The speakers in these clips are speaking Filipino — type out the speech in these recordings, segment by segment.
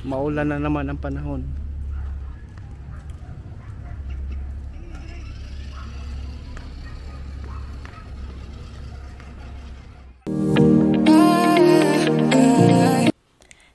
Maulan na naman ang panahon.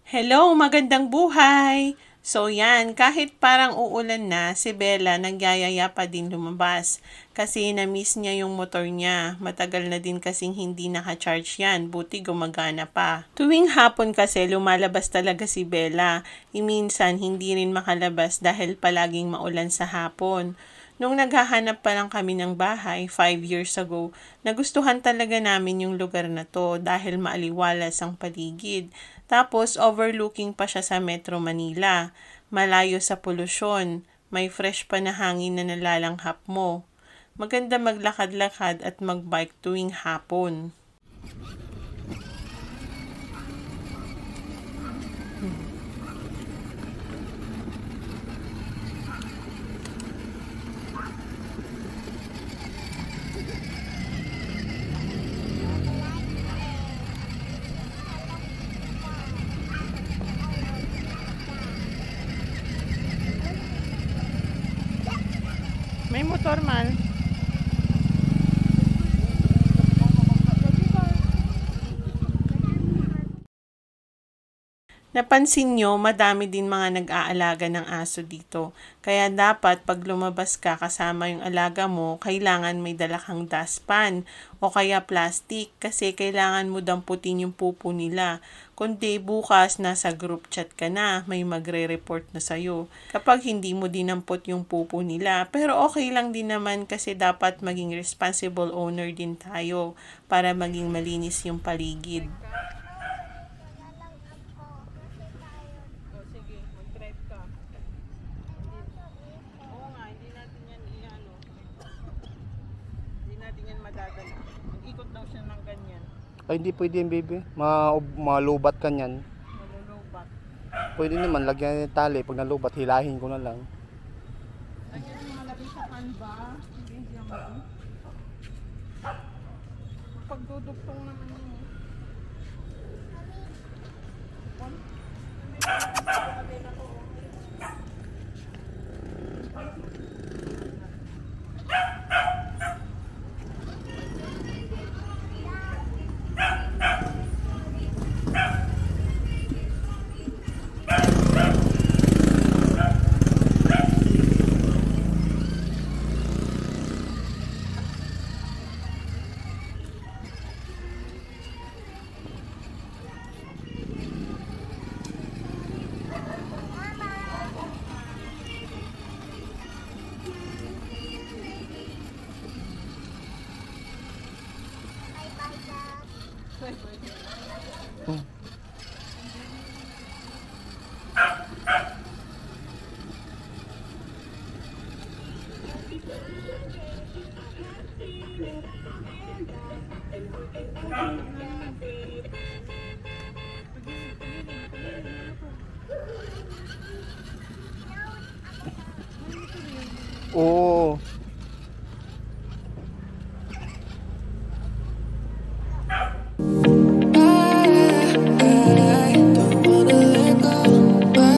Hello, magandang buhay! So yan, kahit parang uulan na, si Bella nagyayaya pa din lumabas. Kasi na-miss niya yung motor niya. Matagal na din kasing hindi naka-charge yan, buti gumagana pa. Tuwing hapon kasi lumalabas talaga si Bella. Minsan hindi rin makalabas dahil palaging maulan sa hapon. Nung naghahanap pa lang kami ng bahay 5 years ago, nagustuhan talaga namin yung lugar na to dahil maaliwalas ang paligid. Tapos overlooking pa siya sa Metro Manila. Malayo sa polusyon. May fresh pa na hangin na nalalanghap mo. Maganda maglakad-lakad at magbike tuwing hapon. May motor man. Napansin nyo, madami din mga nag-aalaga ng aso dito. Kaya dapat pag lumabas ka kasama yung alaga mo, kailangan may dala kang dustpan o kaya plastic kasi kailangan mo damputin yung pupo nila. Kundi bukas nasa group chat ka na, may magre-report na sa'yo. Kapag hindi mo dinampot yung pupo nila. Pero okay lang din naman kasi dapat maging responsible owner din tayo para maging malinis yung paligid. Ikot daw siya ng ganyan. Ay, hindi pwede yung baby. Malubat ka niyan. Malulubat. Pwede naman, lagyan ng tali. Pag nalubat, hilahin ko na lang. Lagyan ng malagay sa kanba. Hindi siya mo. Pagdudugtong naman yun. Oo.